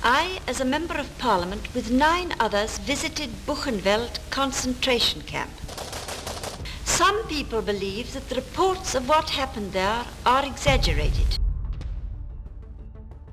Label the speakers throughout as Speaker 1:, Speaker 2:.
Speaker 1: I, as a Member of Parliament with 9 others, visited Buchenwald concentration camp. Some people believe that the reports of what happened there are exaggerated.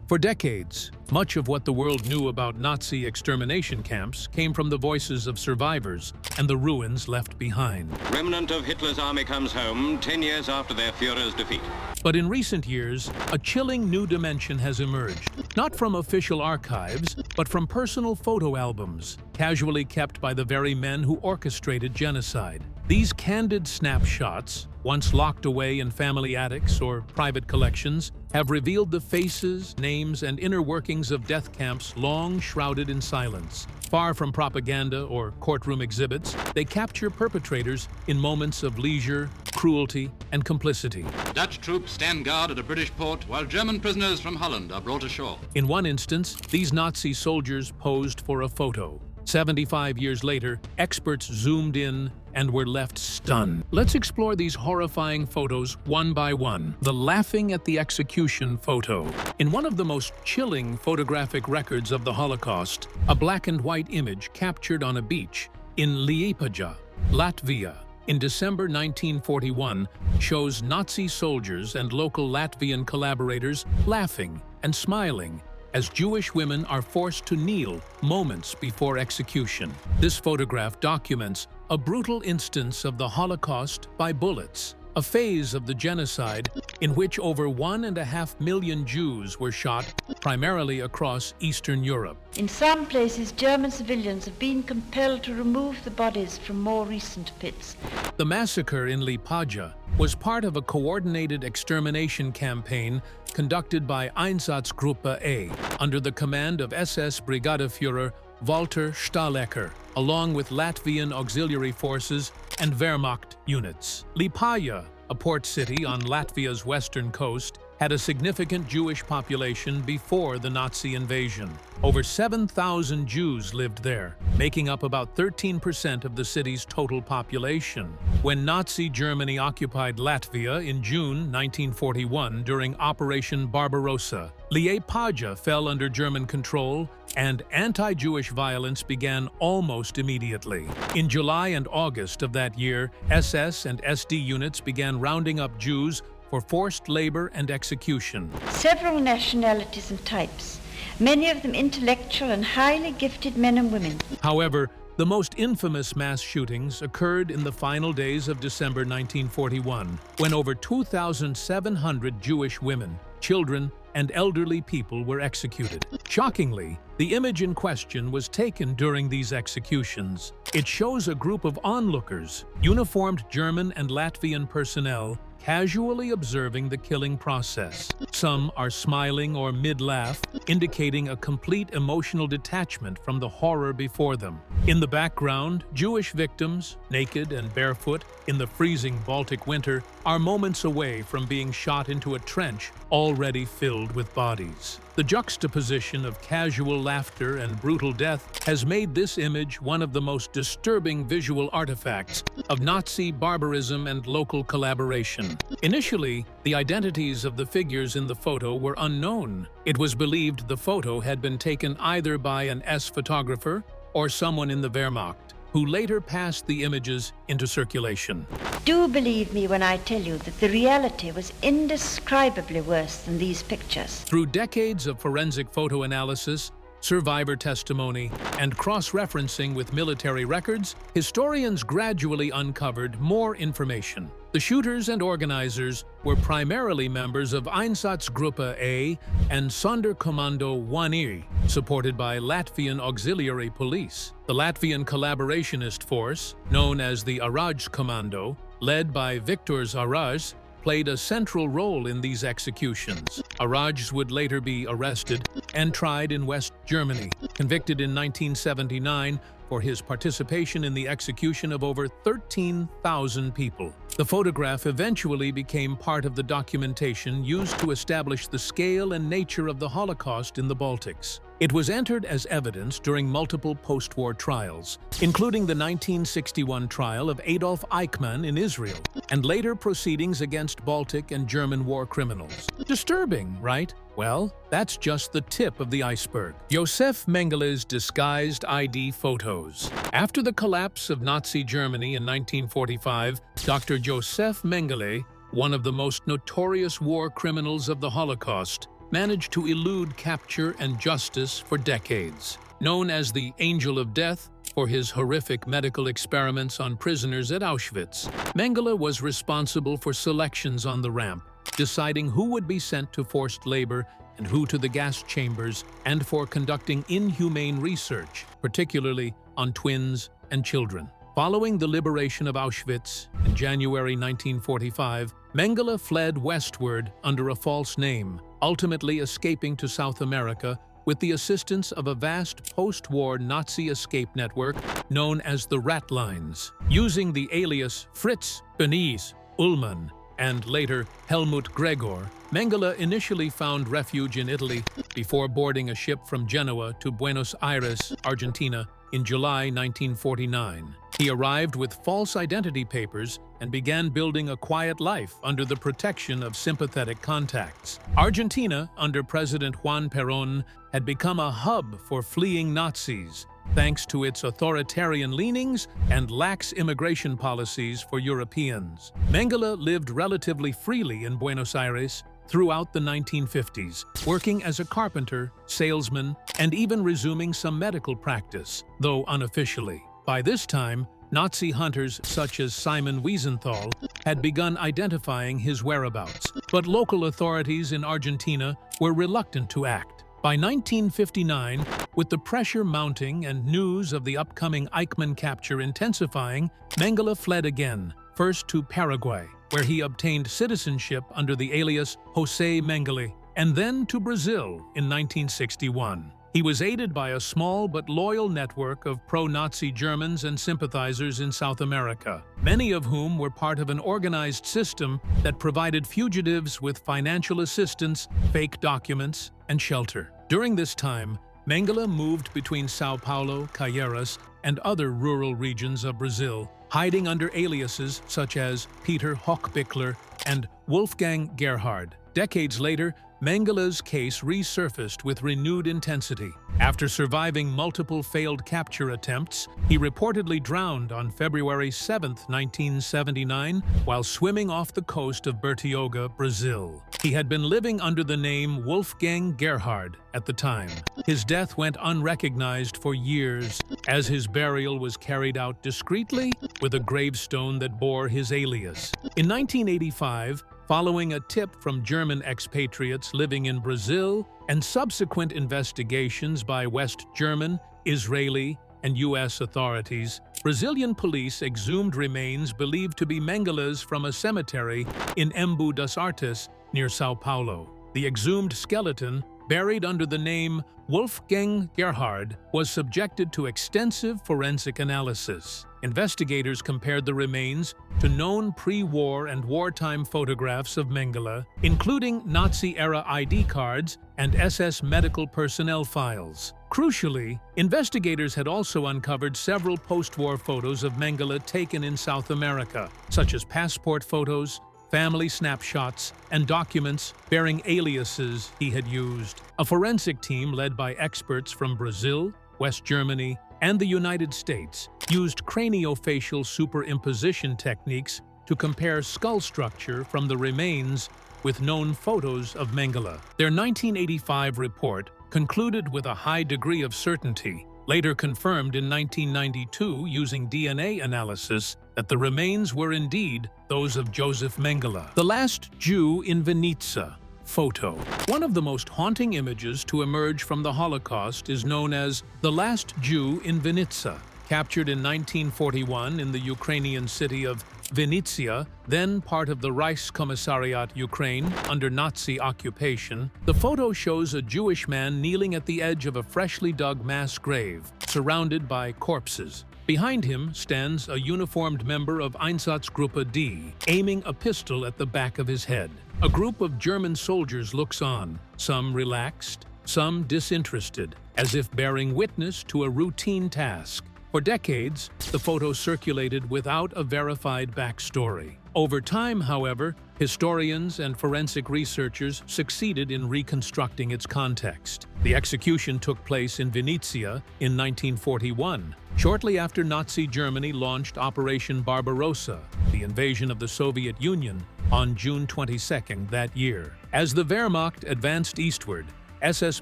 Speaker 2: For decades, much of what the world knew about Nazi extermination camps came from the voices of survivors and the ruins left behind.
Speaker 3: Remnant of Hitler's army comes home 10 years after their Führer's defeat.
Speaker 2: But in recent years, a chilling new dimension has emerged, not from official archives, but from personal photo albums, casually kept by the very men who orchestrated genocide. These candid snapshots, once locked away in family attics or private collections, have revealed the faces, names, and inner workings of death camps long shrouded in silence. Far from propaganda or courtroom exhibits, they capture perpetrators in moments of leisure, cruelty, and complicity.
Speaker 4: Dutch troops stand guard at a British port while German prisoners from Holland are brought ashore.
Speaker 2: In one instance, these Nazi soldiers posed for a photo. 75 years later, experts zoomed in and were left stunned. Let's explore these horrifying photos one by one. The laughing at the execution photo. In one of the most chilling photographic records of the Holocaust, a black and white image captured on a beach in Liepaja, Latvia, in December 1941 shows Nazi soldiers and local Latvian collaborators laughing and smiling as Jewish women are forced to kneel moments before execution. This photograph documents a brutal instance of the Holocaust by bullets, a phase of the genocide in which over 1.5 million Jews were shot, primarily across Eastern Europe.
Speaker 1: In some places, German civilians have been compelled to remove the bodies from more recent pits.
Speaker 2: The massacre in Liepaja was part of a coordinated extermination campaign conducted by Einsatzgruppe A under the command of SS Brigadeführer Walter Stahlecker, along with Latvian auxiliary forces and Wehrmacht units. Liepaja, a port city on Latvia's western coast, had a significant Jewish population before the Nazi invasion. Over 7,000 Jews lived there, making up about 13% of the city's total population. When Nazi Germany occupied Latvia in June 1941 during Operation Barbarossa, Liepaja fell under German control and anti-Jewish violence began almost immediately. In July and August of that year, SS and SD units began rounding up Jews for forced labor and execution.
Speaker 1: Several nationalities and types, many of them intellectual and highly gifted men and women.
Speaker 2: However, the most infamous mass shootings occurred in the final days of December 1941, when over 2,700 Jewish women, children, and elderly people were executed. Shockingly, the image in question was taken during these executions. It shows a group of onlookers, uniformed German and Latvian personnel, casually observing the killing process. Some are smiling or mid-laugh, indicating a complete emotional detachment from the horror before them. In the background, Jewish victims, naked and barefoot in the freezing Baltic winter, are moments away from being shot into a trench already filled with bodies. The juxtaposition of casual laughter and brutal death has made this image one of the most disturbing visual artifacts of Nazi barbarism and local collaboration. Initially, the identities of the figures in the photo were unknown. It was believed the photo had been taken either by an S photographer or someone in the Wehrmacht, who later passed the images into circulation.
Speaker 1: Do believe me when I tell you that the reality was indescribably worse than these pictures.
Speaker 2: Through decades of forensic photo analysis, survivor testimony, and cross-referencing with military records, historians gradually uncovered more information. The shooters and organizers were primarily members of Einsatzgruppe A and Sonderkommando 1E, supported by Latvian auxiliary police. The Latvian collaborationist force, known as the Araj Commando, led by Viktors Araj, played a central role in these executions. Araj would later be arrested and tried in West Germany, convicted in 1979 for his participation in the execution of over 13,000 people. The photograph eventually became part of the documentation used to establish the scale and nature of the Holocaust in the Baltics. It was entered as evidence during multiple post-war trials, including the 1961 trial of Adolf Eichmann in Israel, and later proceedings against Baltic and German war criminals. Disturbing, right? Well, that's just the tip of the iceberg. Josef Mengele's disguised ID photos. After the collapse of Nazi Germany in 1945, Dr. Josef Mengele, one of the most notorious war criminals of the Holocaust, managed to elude capture and justice for decades. Known as the Angel of Death for his horrific medical experiments on prisoners at Auschwitz, Mengele was responsible for selections on the ramp, deciding who would be sent to forced labor and who to the gas chambers, and for conducting inhumane research, particularly on twins and children. Following the liberation of Auschwitz in January 1945, Mengele fled westward under a false name, ultimately escaping to South America with the assistance of a vast post-war Nazi escape network known as the Rat Lines. Using the alias Fritz Benise Ullmann and later Helmut Gregor, Mengele initially found refuge in Italy before boarding a ship from Genoa to Buenos Aires, Argentina, in July 1949. He arrived with false identity papers and began building a quiet life under the protection of sympathetic contacts. Argentina, under President Juan Perón, had become a hub for fleeing Nazis, thanks to its authoritarian leanings and lax immigration policies for Europeans. Mengele lived relatively freely in Buenos Aires throughout the 1950s, working as a carpenter, salesman, and even resuming some medical practice, though unofficially. By this time, Nazi hunters such as Simon Wiesenthal had begun identifying his whereabouts, but local authorities in Argentina were reluctant to act. By 1959, with the pressure mounting and news of the upcoming Eichmann capture intensifying, Mengele fled again, first to Paraguay, where he obtained citizenship under the alias José Mengele, and then to Brazil in 1961. He was aided by a small but loyal network of pro-Nazi Germans and sympathizers in South America, many of whom were part of an organized system that provided fugitives with financial assistance, fake documents, and shelter. During this time, Mengele moved between São Paulo, Caieiras, and other rural regions of Brazil, hiding under aliases such as Peter Hochbichler and Wolfgang Gerhard. Decades later, Mengele's case resurfaced with renewed intensity. After surviving multiple failed capture attempts, he reportedly drowned on February 7, 1979, while swimming off the coast of Bertioga, Brazil. He had been living under the name Wolfgang Gerhard at the time. His death went unrecognized for years, as his burial was carried out discreetly with a gravestone that bore his alias. In 1985, following a tip from German expatriates living in Brazil and subsequent investigations by West German, Israeli, and U.S. authorities, Brazilian police exhumed remains believed to be Mengele's from a cemetery in Embu das Artes near São Paulo. The exhumed skeleton, buried under the name Wolfgang Gerhard, was subjected to extensive forensic analysis. Investigators compared the remains to known pre-war and wartime photographs of Mengele, including Nazi-era ID cards and SS medical personnel files. Crucially, investigators had also uncovered several post-war photos of Mengele taken in South America, such as passport photos, family snapshots, and documents bearing aliases he had used. A forensic team led by experts from Brazil, West Germany, and the United States used craniofacial superimposition techniques to compare skull structure from the remains with known photos of Mengele. Their 1985 report concluded with a high degree of certainty, later confirmed in 1992 using DNA analysis, that the remains were indeed those of Joseph Mengele. The Last Jew in Venita photo. One of the most haunting images to emerge from the Holocaust is known as The Last Jew in Venita. Captured in 1941 in the Ukrainian city of Vinnytsia, then part of the Reichskommissariat Ukraine under Nazi occupation, the photo shows a Jewish man kneeling at the edge of a freshly dug mass grave, surrounded by corpses. Behind him stands a uniformed member of Einsatzgruppe D, aiming a pistol at the back of his head. A group of German soldiers looks on, some relaxed, some disinterested, as if bearing witness to a routine task. For decades, the photo circulated without a verified backstory. Over time, however, historians and forensic researchers succeeded in reconstructing its context. The execution took place in Venezia in 1941, shortly after Nazi Germany launched Operation Barbarossa, the invasion of the Soviet Union, on June 22nd that year. As the Wehrmacht advanced eastward, SS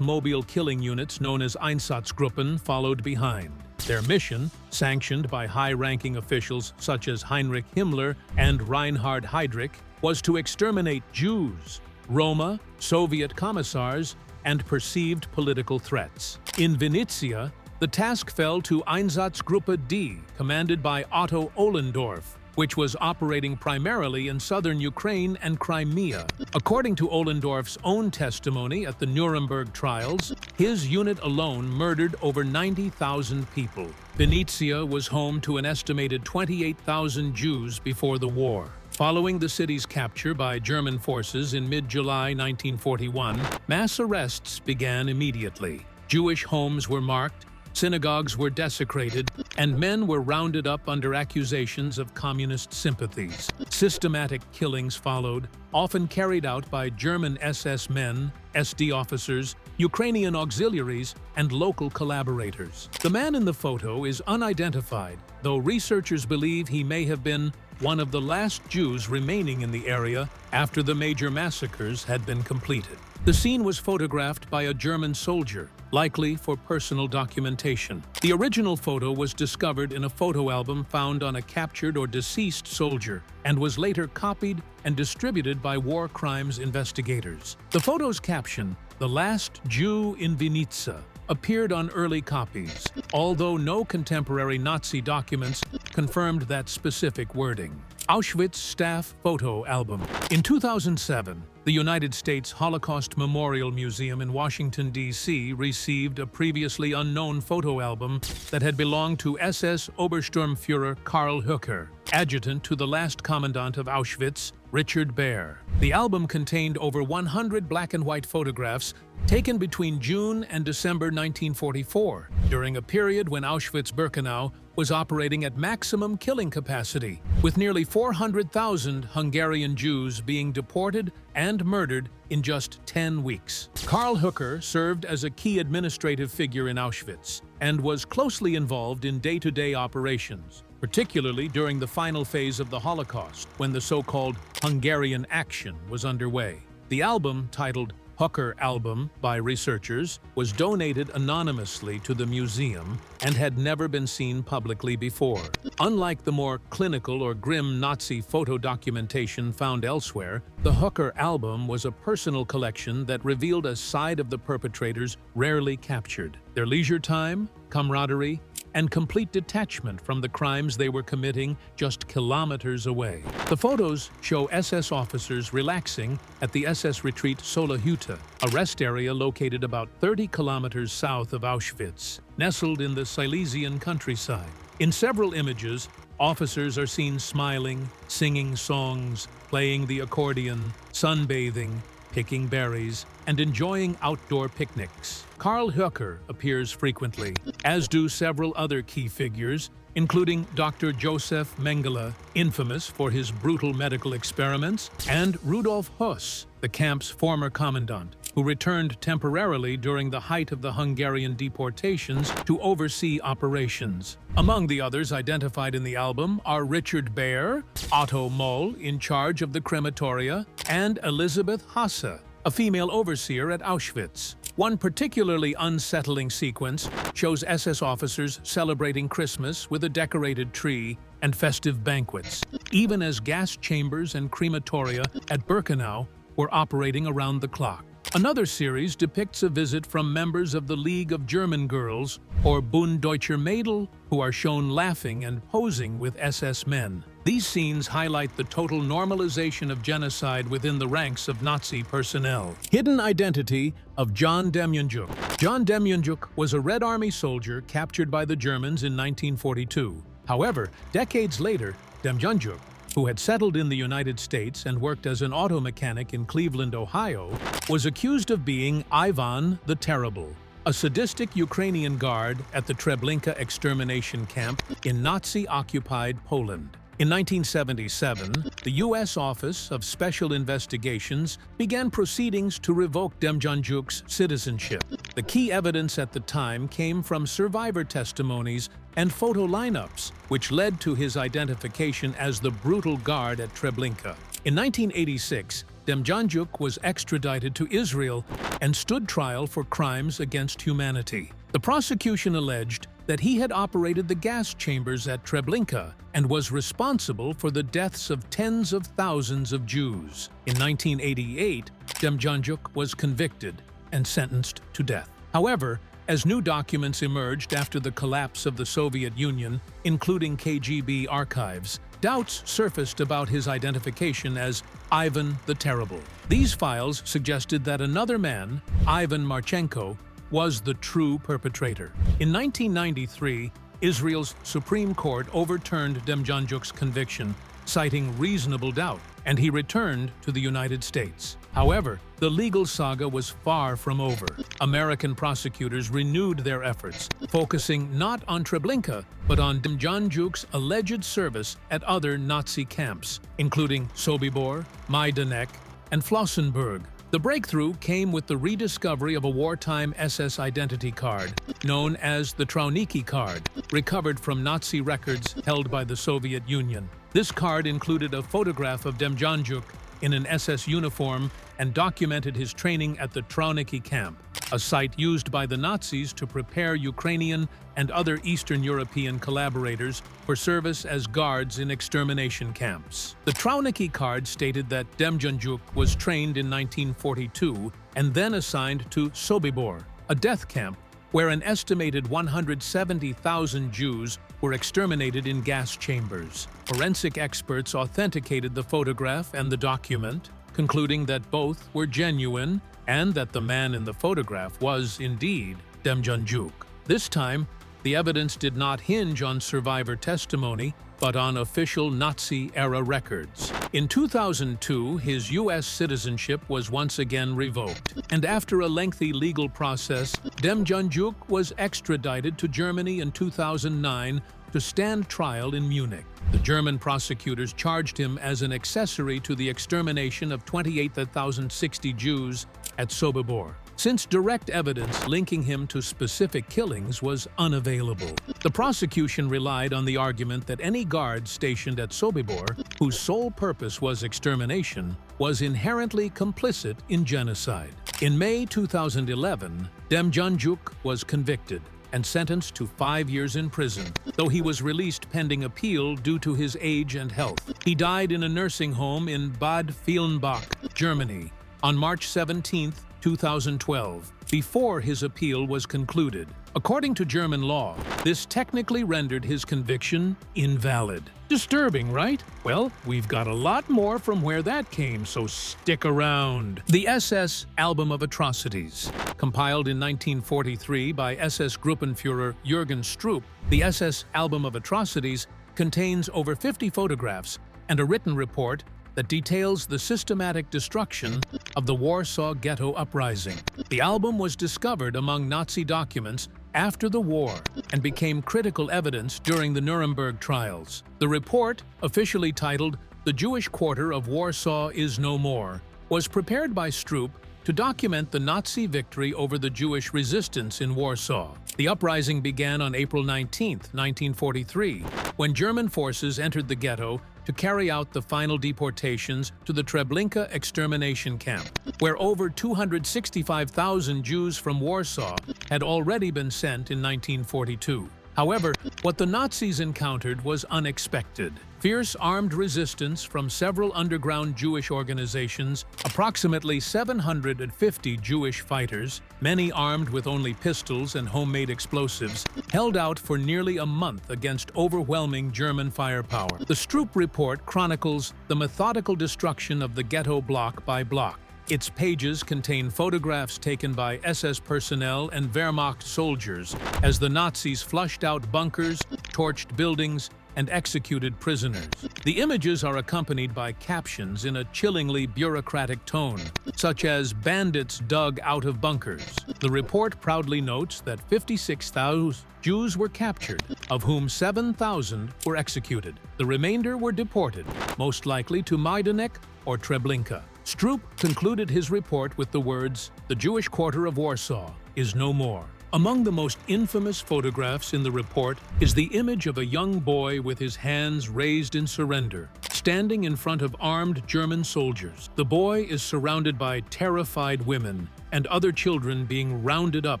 Speaker 2: Mobile killing units known as Einsatzgruppen followed behind. Their mission, sanctioned by high-ranking officials such as Heinrich Himmler and Reinhard Heydrich, was to exterminate Jews, Roma, Soviet commissars, and perceived political threats. In Venezia, the task fell to Einsatzgruppe D, commanded by Otto Ohlendorf, which was operating primarily in southern Ukraine and Crimea. According to Ohlendorf's own testimony at the Nuremberg trials, his unit alone murdered over 90,000 people. Venezia was home to an estimated 28,000 Jews before the war. Following the city's capture by German forces in mid-July 1941, mass arrests began immediately. Jewish homes were marked, synagogues were desecrated, and men were rounded up under accusations of communist sympathies. Systematic killings followed, often carried out by German SS men, SD officers, Ukrainian auxiliaries, and local collaborators. The man in the photo is unidentified, though researchers believe he may have been one of the last Jews remaining in the area after the major massacres had been completed. The scene was photographed by a German soldier, likely for personal documentation. The original photo was discovered in a photo album found on a captured or deceased soldier and was later copied and distributed by war crimes investigators. The photo's caption, "The Last Jew in Venezia," appeared on early copies, although no contemporary Nazi documents confirmed that specific wording. Auschwitz Staff Photo Album. In 2007, the United States Holocaust Memorial Museum in Washington, D.C. received a previously unknown photo album that had belonged to SS Obersturmführer Karl Hücker, adjutant to the last commandant of Auschwitz, Richard Baer. The album contained over 100 black and white photographs taken between June and December 1944, during a period when Auschwitz-Birkenau was operating at maximum killing capacity, with nearly 400,000 Hungarian Jews being deported and murdered in just 10 weeks. Karl Hücker served as a key administrative figure in Auschwitz and was closely involved in day-to-day operations, particularly during the final phase of the Holocaust, when the so-called Hungarian Action was underway. The album, titled Hücker Album by researchers, was donated anonymously to the museum and had never been seen publicly before. Unlike the more clinical or grim Nazi photo documentation found elsewhere, the Hücker Album was a personal collection that revealed a side of the perpetrators rarely captured: their leisure time, camaraderie, and complete detachment from the crimes they were committing just kilometers away. The photos show SS officers relaxing at the SS retreat Solahütte, a rest area located about 30 kilometers south of Auschwitz, nestled in the Silesian countryside. In several images, officers are seen smiling, singing songs, playing the accordion, sunbathing, picking berries, and enjoying outdoor picnics. Karl Hücker appears frequently, as do several other key figures, including Dr. Joseph Mengele, infamous for his brutal medical experiments, and Rudolf Höss, the camp's former commandant, who returned temporarily during the height of the Hungarian deportations to oversee operations. Among the others identified in the album are Richard Baer, Otto Moll, in charge of the crematoria, and Elisabeth Hasse, a female overseer at Auschwitz. One particularly unsettling sequence shows SS officers celebrating Christmas with a decorated tree and festive banquets, even as gas chambers and crematoria at Birkenau were operating around the clock. Another series depicts a visit from members of the League of German Girls, or Bund Deutscher Mädel, who are shown laughing and posing with SS men. These scenes highlight the total normalization of genocide within the ranks of Nazi personnel. Hidden identity of John Demjanjuk. John Demjanjuk was a Red Army soldier captured by the Germans in 1942. However, decades later, Demjanjuk who had settled in the United States and worked as an auto mechanic in Cleveland, Ohio, was accused of being Ivan the Terrible, a sadistic Ukrainian guard at the Treblinka extermination camp in Nazi-occupied Poland. In 1977, the U.S. Office of Special Investigations began proceedings to revoke Demjanjuk's citizenship. The key evidence at the time came from survivor testimonies and photo lineups, which led to his identification as the brutal guard at Treblinka. In 1986, Demjanjuk was extradited to Israel and stood trial for crimes against humanity. The prosecution alleged that he had operated the gas chambers at Treblinka and was responsible for the deaths of tens of thousands of Jews. In 1988, Demjanjuk was convicted and sentenced to death. However, as new documents emerged after the collapse of the Soviet Union, including KGB archives, doubts surfaced about his identification as Ivan the Terrible. These files suggested that another man, Ivan Marchenko, was the true perpetrator. In 1993, Israel's Supreme Court overturned Demjanjuk's conviction, citing reasonable doubt, and he returned to the United States. However, the legal saga was far from over. American prosecutors renewed their efforts, focusing not on Treblinka, but on Demjanjuk's alleged service at other Nazi camps, including Sobibor, Majdanek, and Flossenburg. The breakthrough came with the rediscovery of a wartime SS identity card, known as the Trauniki card, recovered from Nazi records held by the Soviet Union. This card included a photograph of Demjanjuk in an SS uniform and documented his training at the Trauniki camp, a site used by the Nazis to prepare Ukrainian and other Eastern European collaborators for service as guards in extermination camps. The Trauniki card stated that Demjanjuk was trained in 1942 and then assigned to Sobibor, a death camp where an estimated 170,000 Jews were exterminated in gas chambers. Forensic experts authenticated the photograph and the document, concluding that both were genuine and that the man in the photograph was indeed Demjanjuk. This time, the evidence did not hinge on survivor testimony, but on official Nazi-era records. In 2002, his U.S. citizenship was once again revoked, and after a lengthy legal process, Demjanjuk was extradited to Germany in 2009 to stand trial in Munich. The German prosecutors charged him as an accessory to the extermination of 28,060 Jews at Sobibor, since direct evidence linking him to specific killings was unavailable. The prosecution relied on the argument that any guard stationed at Sobibor, whose sole purpose was extermination, was inherently complicit in genocide. In May 2011, Demjanjuk was convicted and sentenced to 5 years in prison, though he was released pending appeal due to his age and health. He died in a nursing home in Bad Fehlenbach, Germany, on March 17, 2012, before his appeal was concluded. According to German law, this technically rendered his conviction invalid. Disturbing, right? Well, we've got a lot more from where that came, so stick around. The SS Album of Atrocities. Compiled in 1943 by SS Gruppenführer Jürgen Stroop, the SS Album of Atrocities contains over 50 photographs and a written report that details the systematic destruction of the Warsaw Ghetto Uprising. The album was discovered among Nazi documents after the war and became critical evidence during the Nuremberg trials. The report, officially titled "The Jewish Quarter of Warsaw Is No More," was prepared by Stroop to document the Nazi victory over the Jewish resistance in Warsaw. The uprising began on April 19, 1943, when German forces entered the ghetto to carry out the final deportations to the Treblinka extermination camp, where over 265,000 Jews from Warsaw had already been sent in 1942. However, what the Nazis encountered was unexpected. Fierce armed resistance from several underground Jewish organizations, approximately 750 Jewish fighters, many armed with only pistols and homemade explosives, held out for nearly a month against overwhelming German firepower. The Stroop report chronicles the methodical destruction of the ghetto block by block. Its pages contain photographs taken by SS personnel and Wehrmacht soldiers as the Nazis flushed out bunkers, torched buildings, and executed prisoners. The images are accompanied by captions in a chillingly bureaucratic tone, such as "bandits dug out of bunkers." The report proudly notes that 56,000 Jews were captured, of whom 7,000 were executed. The remainder were deported, most likely to Majdanek or Treblinka. Stroop concluded his report with the words, "The Jewish quarter of Warsaw is no more." Among the most infamous photographs in the report is the image of a young boy with his hands raised in surrender, standing in front of armed German soldiers. The boy is surrounded by terrified women and other children being rounded up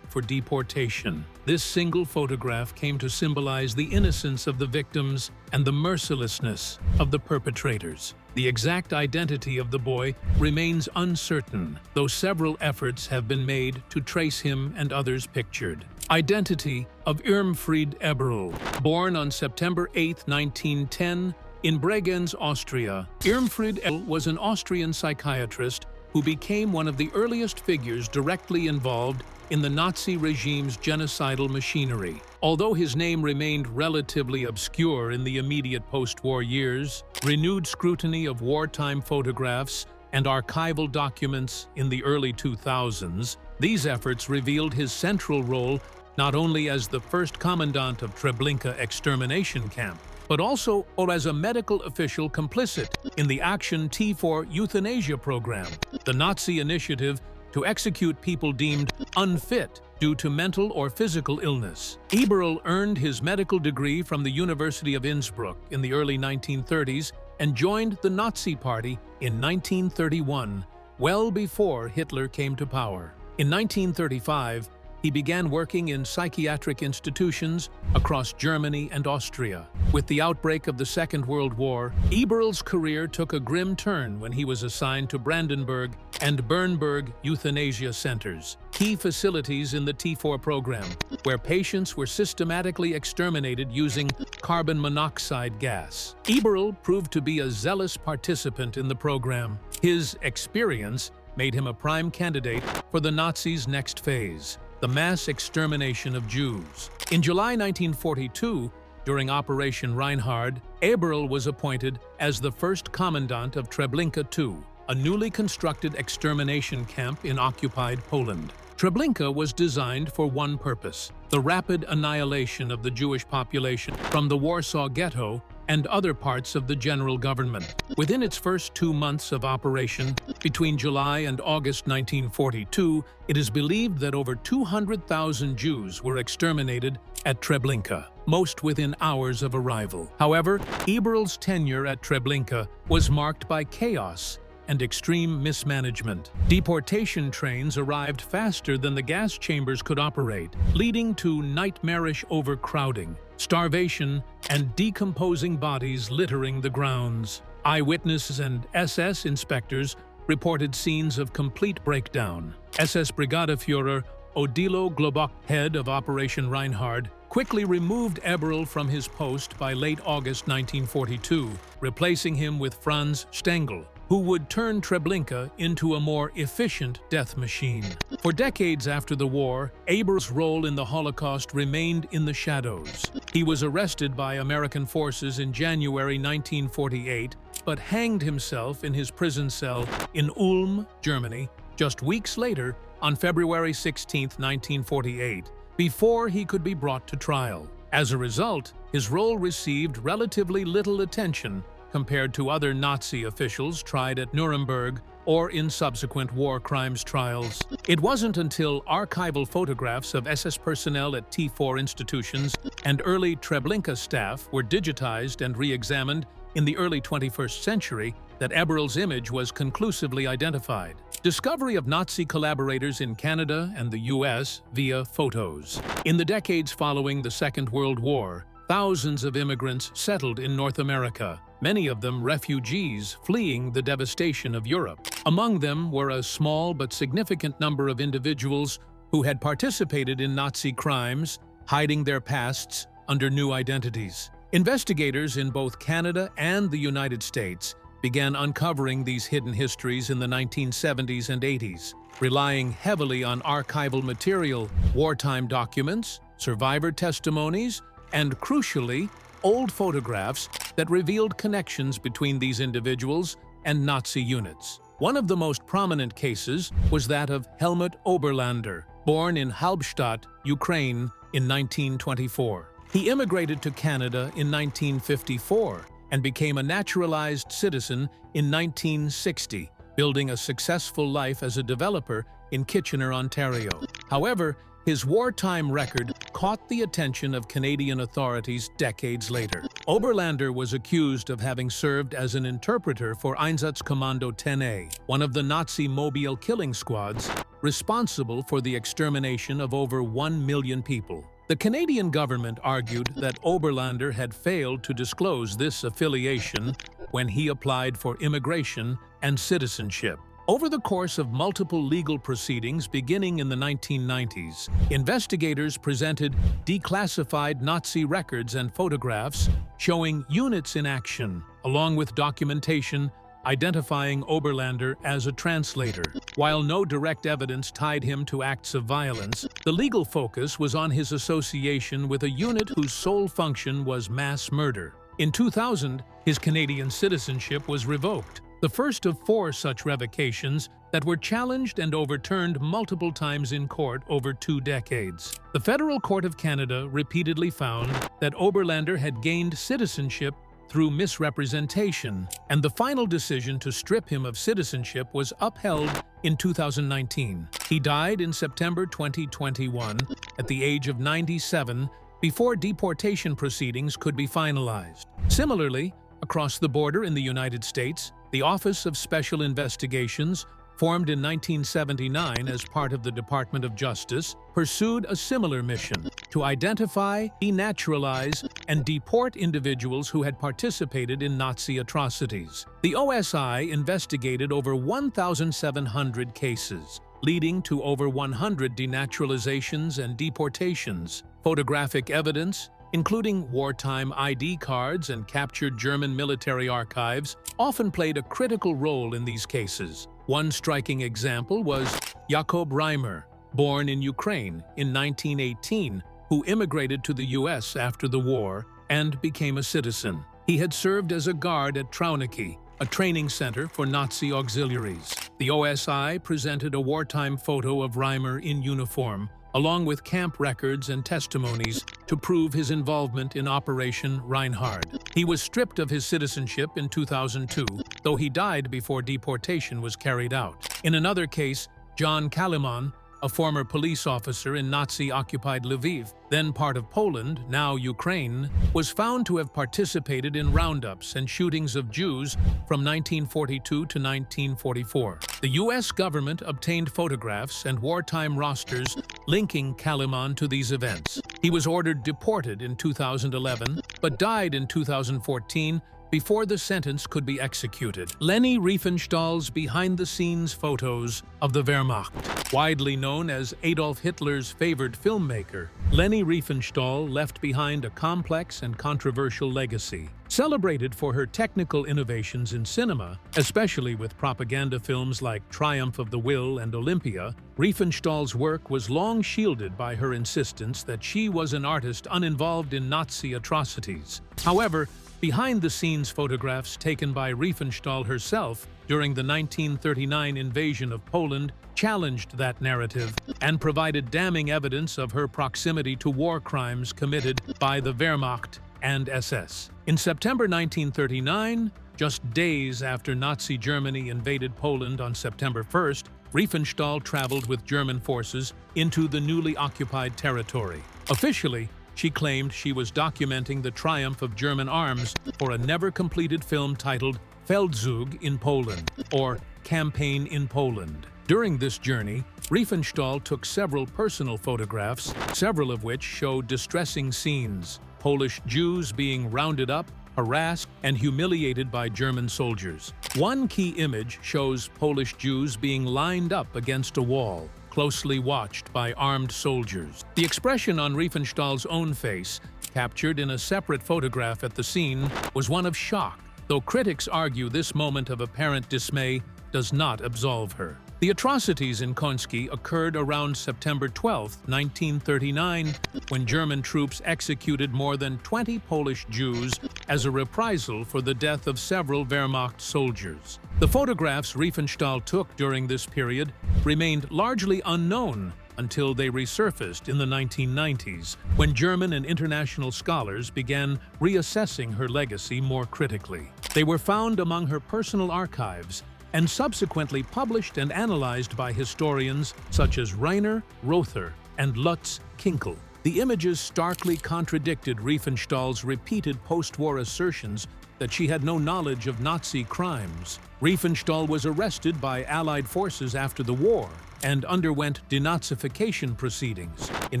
Speaker 2: for deportation. This single photograph came to symbolize the innocence of the victims and the mercilessness of the perpetrators. The exact identity of the boy remains uncertain, though several efforts have been made to trace him and others pictured. Identity of Mfred Eber. Born on September 8, 1910, in Bregenz, Austria, Mfred Eber was an Austrian psychiatrist who became one of the earliest figures directly involved in the Nazi regime's genocidal machinery. Although his name remained relatively obscure in the immediate post-war years, renewed scrutiny of wartime photographs and archival documents in the early 2000s, these efforts revealed his central role not only as the first commandant of Treblinka extermination camp, but also as a medical official complicit in the Action T4 euthanasia program, the Nazi initiative to execute people deemed unfit due to mental or physical illness. Eberl earned his medical degree from the University of Innsbruck in the early 1930s and joined the Nazi Party in 1931, well before Hitler came to power. In 1935, he began working in psychiatric institutions across Germany and Austria. With the outbreak of the Second World War, Eberl's career took a grim turn when he was assigned to Brandenburg and Bernburg euthanasia centers, key facilities in the T4 program, where patients were systematically exterminated using carbon monoxide gas. Eberl proved to be a zealous participant in the program. His experience made him a prime candidate for the Nazis' next phase, the mass extermination of Jews. In July 1942, during Operation Reinhard, Eberl was appointed as the first commandant of Treblinka II, a newly constructed extermination camp in occupied Poland. Treblinka was designed for one purpose: the rapid annihilation of the Jewish population from the Warsaw Ghetto and other parts of the general government. Within its first 2 months of operation, between July and August 1942, it is believed that over 200,000 Jews were exterminated at Treblinka, most within hours of arrival. However, Eberl's tenure at Treblinka was marked by chaos and extreme mismanagement. Deportation trains arrived faster than the gas chambers could operate, leading to nightmarish overcrowding, starvation, and decomposing bodies littering the grounds. Eyewitnesses and SS inspectors reported scenes of complete breakdown. SS Brigadeführer Odilo Globok, head of Operation Reinhard, quickly removed Eberl from his post by late August 1942, replacing him with Franz Stengel, who would turn Treblinka into a more efficient death machine. For decades after the war, Eberl's role in the Holocaust remained in the shadows. He was arrested by American forces in January 1948, but hanged himself in his prison cell in Ulm, Germany, just weeks later on February 16, 1948, before he could be brought to trial. As a result, his role received relatively little attention compared to other Nazi officials tried at Nuremberg or in subsequent war crimes trials. It wasn't until archival photographs of SS personnel at T4 institutions and early Treblinka staff were digitized and re-examined in the early 21st century that Eberl's image was conclusively identified. Discovery of Nazi collaborators in Canada and the US via photos. In the decades following the Second World War, thousands of immigrants settled in North America, many of them refugees fleeing the devastation of Europe. Among them were a small but significant number of individuals who had participated in Nazi crimes, hiding their pasts under new identities. Investigators in both Canada and the United States began uncovering these hidden histories in the 1970s and 80s, relying heavily on archival material, wartime documents, survivor testimonies, and, crucially, old photographs that revealed connections between these individuals and Nazi units. One of the most prominent cases was that of Helmut Oberlander, born in Halbstadt, Ukraine, in 1924. He immigrated to Canada in 1954 and became a naturalized citizen in 1960, building a successful life as a developer in Kitchener, Ontario. However, his wartime record caught the attention of Canadian authorities decades later. Oberlander was accused of having served as an interpreter for Einsatzkommando 10A, one of the Nazi Mobile killing squads responsible for the extermination of over 1 million people. The Canadian government argued that Oberlander had failed to disclose this affiliation when he applied for immigration and citizenship. Over the course of multiple legal proceedings beginning in the 1990s, investigators presented declassified Nazi records and photographs showing units in action, along with documentation identifying Oberlander as a translator. While no direct evidence tied him to acts of violence, the legal focus was on his association with a unit whose sole function was mass murder. In 2000, his Canadian citizenship was revoked, the first of 4 such revocations that were challenged and overturned multiple times in court over 2 decades. The Federal Court of Canada repeatedly found that Oberlander had gained citizenship through misrepresentation, and the final decision to strip him of citizenship was upheld in 2019. He died in September 2021 at the age of 97 before deportation proceedings could be finalized. Similarly, across the border in the United States, the Office of Special Investigations, formed in 1979 as part of the Department of Justice, pursued a similar mission to identify, denaturalize, and deport individuals who had participated in Nazi atrocities. The OSI investigated over 1,700 cases, leading to over 100 denaturalizations and deportations. Photographic evidence, including wartime ID cards and captured German military archives, often played a critical role in these cases. One striking example was Jakob Reimer, born in Ukraine in 1918, who immigrated to the US after the war and became a citizen. He had served as a guard at Trauniki, a training center for Nazi auxiliaries. The OSI presented a wartime photo of Reimer in uniform, along with camp records and testimonies to prove his involvement in Operation Reinhard. He was stripped of his citizenship in 2002, though he died before deportation was carried out. In another case, John Kaliman, a former police officer in Nazi-occupied Lviv, then part of Poland, now Ukraine, was found to have participated in roundups and shootings of Jews from 1942 to 1944. The U.S. government obtained photographs and wartime rosters linking Kaliman to these events. He was ordered deported in 2011, but died in 2014 before the sentence could be executed. Lenny Reefenstall's behind-the-scenes photos of the Wehrmacht. Widely known as Adolf Hitler's favored filmmaker, Lenny Reefenstall left behind a complex and controversial legacy. Celebrated for her technical innovations in cinema, especially with propaganda films like Triumph of the Will and Olympia, Riefenstahl's work was long shielded by her insistence that she was an artist uninvolved in Nazi atrocities. However, behind-the-scenes photographs taken by Riefenstahl herself during the 1939 invasion of Poland challenged that narrative and provided damning evidence of her proximity to war crimes committed by the Wehrmacht and SS. In September 1939, just days after Nazi Germany invaded Poland on September 1st, Riefenstahl traveled with German forces into the newly occupied territory. Officially, she claimed she was documenting the triumph of German arms for a never-completed film titled Feldzug in Poland, or Campaign in Poland. During this journey, Riefenstahl took several personal photographs, several of which show distressing scenes: Polish Jews being rounded up, harassed, and humiliated by German soldiers. One key image shows Polish Jews being lined up against a wall, closely watched by armed soldiers. The expression on Riefenstahl's own face, captured in a separate photograph at the scene, was one of shock, though critics argue this moment of apparent dismay does not absolve her. The atrocities in Konski occurred around September 12, 1939, when German troops executed more than 20 Polish Jews as a reprisal for the death of several Wehrmacht soldiers. The photographs Reefenstall took during this period remained largely unknown until they resurfaced in the 1990s, when German and international scholars began reassessing her legacy more critically. They were found among her personal archives and subsequently published and analyzed by historians such as Rainer Rother and Lutz Kinkel. The images starkly contradicted Riefenstahl's repeated post-war assertions that she had no knowledge of Nazi crimes. Riefenstall was arrested by Allied forces after the war and underwent denazification proceedings. In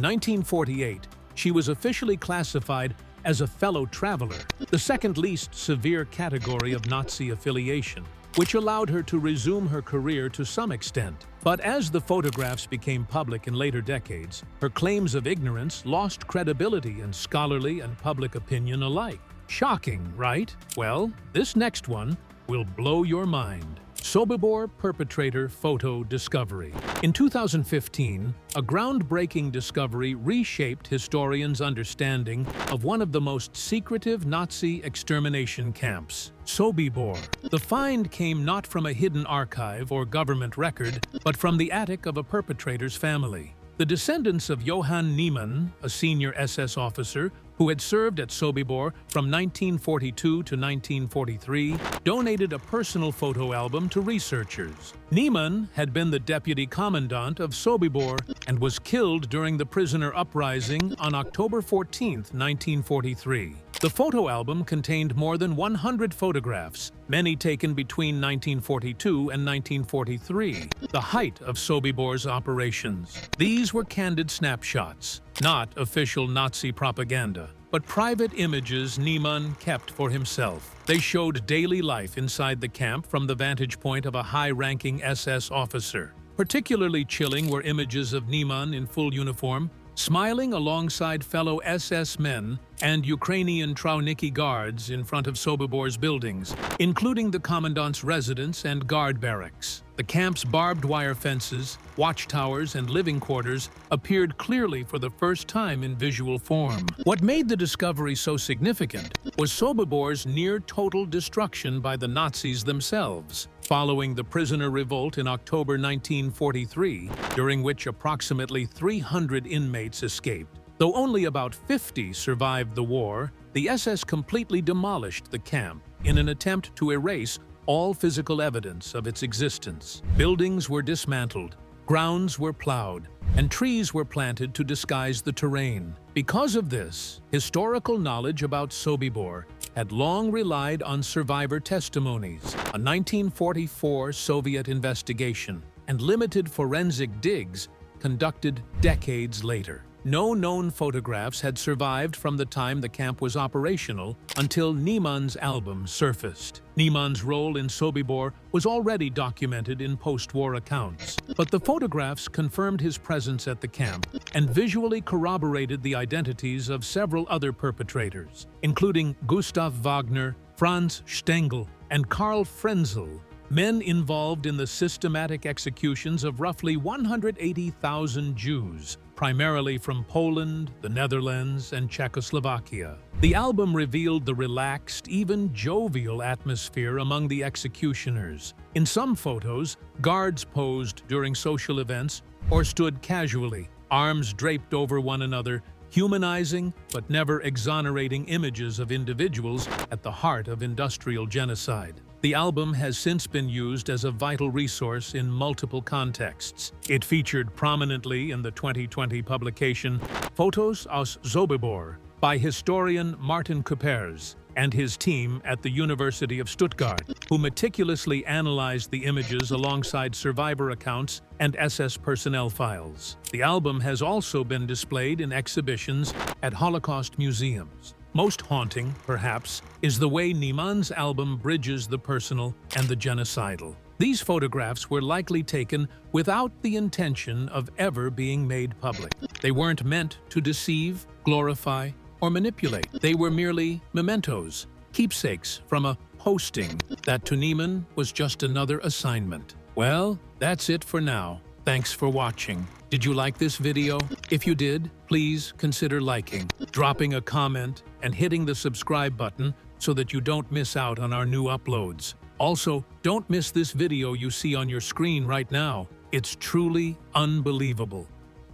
Speaker 2: 1948, she was officially classified as a fellow traveler, the second least severe category of Nazi affiliation, which allowed her to resume her career to some extent. But as the photographs became public in later decades, her claims of ignorance lost credibility in scholarly and public opinion alike. Shocking, right? Well, this next one will blow your mind. Sobibor perpetrator photo discovery. In 2015, a groundbreaking discovery reshaped historians' understanding of one of the most secretive Nazi extermination camps, Sobibor. The find came not from a hidden archive or government record, but from the attic of a perpetrator's family. The descendants of Johann Niemann, a senior SS officer who had served at Sobibor from 1942 to 1943, donated a personal photo album to researchers. Niemann had been the deputy commandant of Sobibor and was killed during the prisoner uprising on October 14, 1943. The photo album contained more than 100 photographs, many taken between 1942 and 1943, the height of Sobibor's operations. These were candid snapshots, not official Nazi propaganda, but private images Niemann kept for himself. They showed daily life inside the camp from the vantage point of a high-ranking SS officer. Particularly chilling were images of Niemann in full uniform, smiling alongside fellow SS men and Ukrainian Trauniki guards in front of Sobibor's buildings, including the commandant's residence and guard barracks. The camp's barbed wire fences, watchtowers, and living quarters appeared clearly for the first time in visual form. What made the discovery so significant was Sobibor's near-total destruction by the Nazis themselves, following the prisoner revolt in October 1943, during which approximately 300 inmates escaped. Though only about 50 survived the war, the SS completely demolished the camp in an attempt to erase all physical evidence of its existence. Buildings were dismantled, grounds were plowed, and trees were planted to disguise the terrain. Because of this, historical knowledge about Sobibor had long relied on survivor testimonies, a 1944 Soviet investigation, and limited forensic digs conducted decades later. No known photographs had survived from the time the camp was operational until Niemann's album surfaced. Niemann's role in Sobibor was already documented in post-war accounts, but the photographs confirmed his presence at the camp and visually corroborated the identities of several other perpetrators, including Gustav Wagner, Franz Stengel, and Karl Frenzel, men involved in the systematic executions of roughly 180,000 Jews, primarily from Poland, the Netherlands, and Czechoslovakia. The album revealed the relaxed, even jovial atmosphere among the executioners. In some photos, guards posed during social events or stood casually, arms draped over one another, humanizing but never exonerating images of individuals at the heart of industrial genocide. The album has since been used as a vital resource in multiple contexts. It featured prominently in the 2020 publication Fotos aus Sobibor by historian Martin Kuipers and his team at the University of Stuttgart, who meticulously analyzed the images alongside survivor accounts and SS personnel files. The album has also been displayed in exhibitions at Holocaust museums. Most haunting, perhaps, is the way Niemann's album bridges the personal and the genocidal. These photographs were likely taken without the intention of ever being made public. They weren't meant to deceive, glorify, or manipulate. They were merely mementos, keepsakes from a posting that to Niemann was just another assignment. Well, that's it for now. Thanks for watching. Did you like this video? If you did, please consider liking, dropping a comment, and hitting the subscribe button so that you don't miss out on our new uploads. Also, don't miss this video you see on your screen right now. It's truly unbelievable.